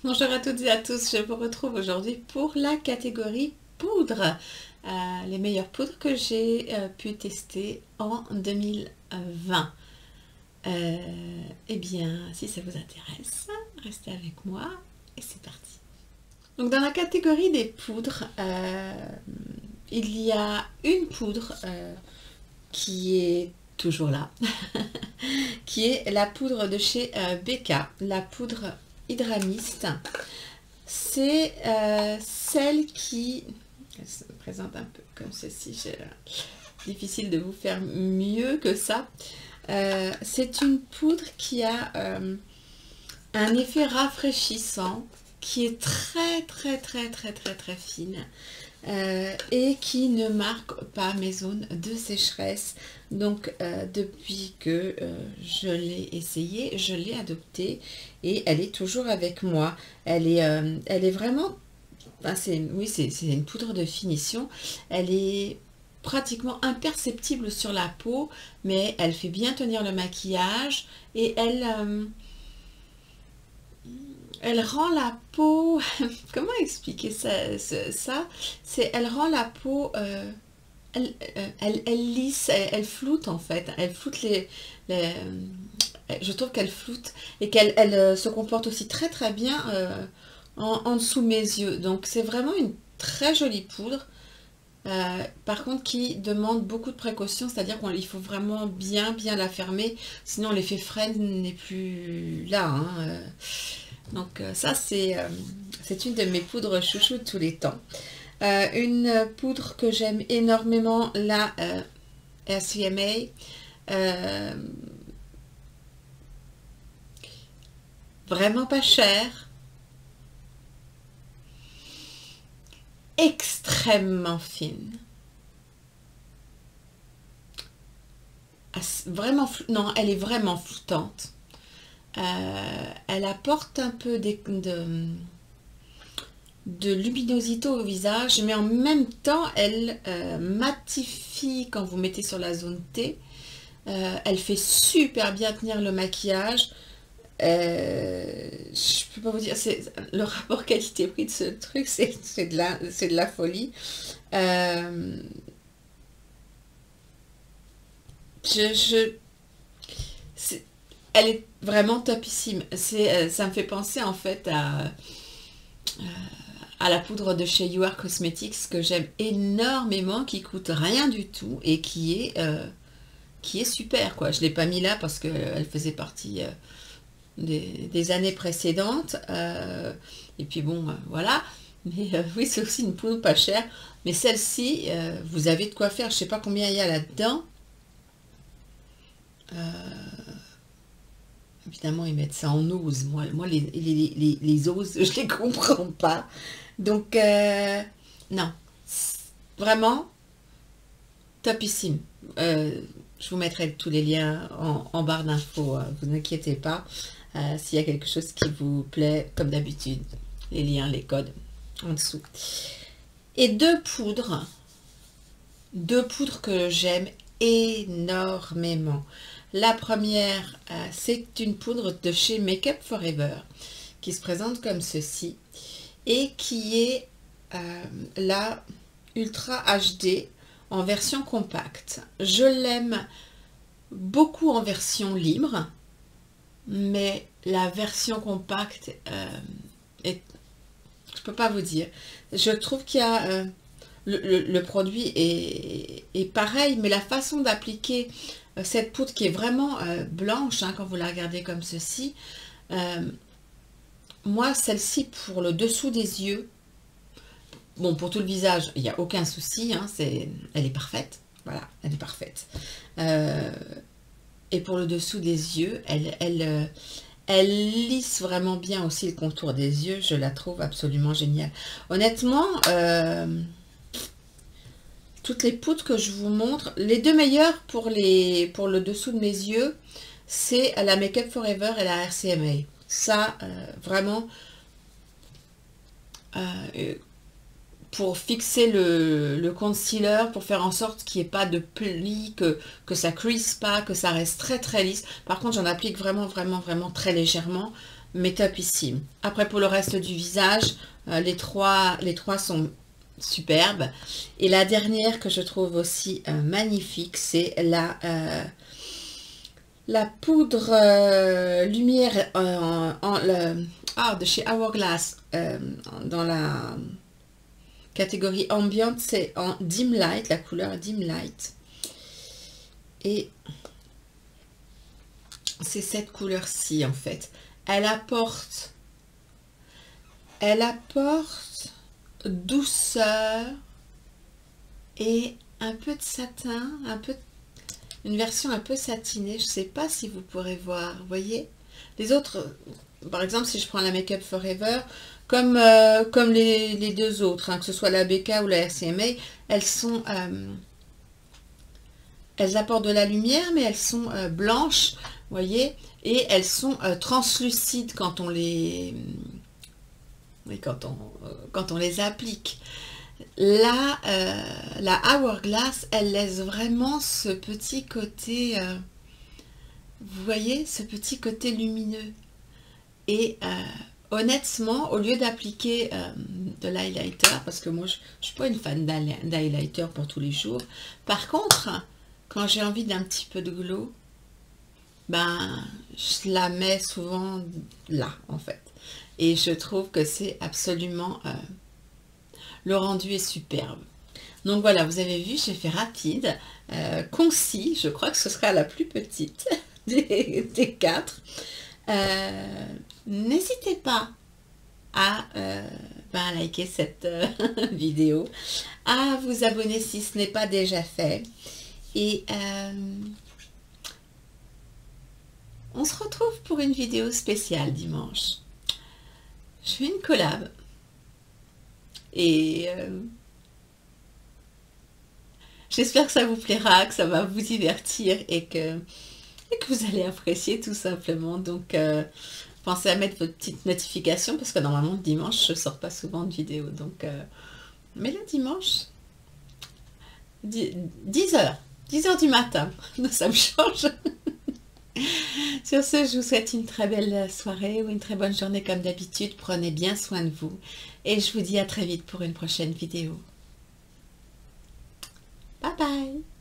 Bonjour à toutes et à tous, je vous retrouve aujourd'hui pour la catégorie poudre. Les meilleures poudres que j'ai pu tester en 2020. Eh bien, si ça vous intéresse, restez avec moi et c'est parti. Donc dans la catégorie des poudres, il y a une poudre qui est toujours là, qui est la poudre de chez Becca, la poudre Hydramiste. C'est celle qui se présente un peu comme ceci. Difficile de vous faire mieux que ça. C'est une poudre qui a un effet rafraîchissant, qui est très fine. Et qui ne marque pas mes zones de sécheresse. Donc depuis que je l'ai essayée, je l'ai adoptée et elle est toujours avec moi. Elle est vraiment, enfin, oui, c'est une poudre de finition. Elle est pratiquement imperceptible sur la peau, mais elle fait bien tenir le maquillage et elle rend la peau, comment expliquer ça, c'est, elle rend la peau, elle lisse, elle floute en fait, elle floute je trouve qu'elle floute et qu'elle se comporte aussi très bien en dessous de mes yeux. Donc c'est vraiment une très jolie poudre. Par contre qui demande beaucoup de précautions, c'est-à-dire qu'il faut vraiment bien la fermer, sinon l'effet freine n'est plus là, hein. Donc ça c'est une de mes poudres chouchou de tous les temps. Une poudre que j'aime énormément, la RCMA. Vraiment pas chère, extrêmement fine. Vraiment, non, elle est vraiment floutante. Elle apporte un peu de luminosité au visage, mais en même temps, elle matifie quand vous mettez sur la zone T. Elle fait super bien tenir le maquillage. Je peux pas vous dire, le rapport qualité-prix de ce truc, c'est de la folie. Je, je, Elle est vraiment topissime. Ça me fait penser en fait à la poudre de chez You Are Cosmetics que j'aime énormément, qui coûte rien du tout et qui est super quoi. Je l'ai pas mis là parce qu'elle faisait partie des années précédentes. Et puis bon, voilà. Mais oui, c'est aussi une poudre pas chère. Mais celle-ci, vous avez de quoi faire. Je sais pas combien il y a là-dedans. Évidemment, ils mettent ça en ose. Moi les oses, je les comprends pas. Donc, non. Vraiment, topissime. Je vous mettrai tous les liens en barre d'infos. Vous inquiétez pas. S'il y a quelque chose qui vous plaît, comme d'habitude, les liens, les codes en dessous. Et deux poudres que j'aime énormément. La première, c'est une poudre de chez Make Up For Ever qui se présente comme ceci et qui est la Ultra HD en version compacte. Je l'aime beaucoup en version libre, mais la version compacte je peux pas vous dire. Je trouve qu'il y a le produit est pareil, mais la façon d'appliquer cette poudre qui est vraiment blanche, hein, quand vous la regardez comme ceci, moi celle-ci pour le dessous des yeux, bon pour tout le visage il n'y a aucun souci, hein, elle est parfaite, voilà, elle est parfaite. Et pour le dessous des yeux, elle lisse vraiment bien aussi le contour des yeux, je la trouve absolument géniale. Honnêtement, toutes les poudres que je vous montre, les deux meilleures pour le dessous de mes yeux, c'est la Make Up For Ever et la RCMA. Ça, vraiment, pour fixer le concealer, pour faire en sorte qu'il n'y ait pas de plis, que ça crease pas, que ça reste très lisse. Par contre, j'en applique vraiment très légèrement. mais topissime. Après, pour le reste du visage, les trois sont superbes. Et la dernière que je trouve aussi magnifique, c'est la poudre lumière de chez Hourglass, dans la catégorie ambiante, c'est en Dim Light, la couleur Dim Light. Et c'est cette couleur-ci en fait. Elle apporte douceur et un peu de satin, une version un peu satinée. Je ne sais pas si vous pourrez voir, vous voyez. Les autres, par exemple, si je prends la Make Up Forever, comme les deux autres, hein, que ce soit la BK ou la RCMA, elles apportent de la lumière, mais elles sont blanches, vous voyez, et elles sont translucides quand on les applique. La Hourglass, elle laisse vraiment ce petit côté, vous voyez, ce petit côté lumineux. Et honnêtement, au lieu d'appliquer de l'highlighter, parce que moi je ne suis pas une fan d'highlighter pour tous les jours, par contre, quand j'ai envie d'un petit peu de glow, ben je la mets souvent là en fait. Et je trouve que c'est absolument... le rendu est superbe. Donc voilà, vous avez vu, j'ai fait rapide, concis. Je crois que ce sera la plus petite des quatre. N'hésitez pas à liker cette vidéo, à vous abonner si ce n'est pas déjà fait. Et on se retrouve pour une vidéo spéciale dimanche. Je fais une collab. Et j'espère que ça vous plaira, que ça va vous divertir et que vous allez apprécier tout simplement. Donc pensez à mettre votre petite notification parce que normalement dimanche je ne sors pas souvent de vidéos. Donc mais le dimanche 10h du matin, ça me change. Sur ce, je vous souhaite une très belle soirée ou une très bonne journée comme d'habitude. Prenez bien soin de vous et je vous dis à très vite pour une prochaine vidéo. Bye bye!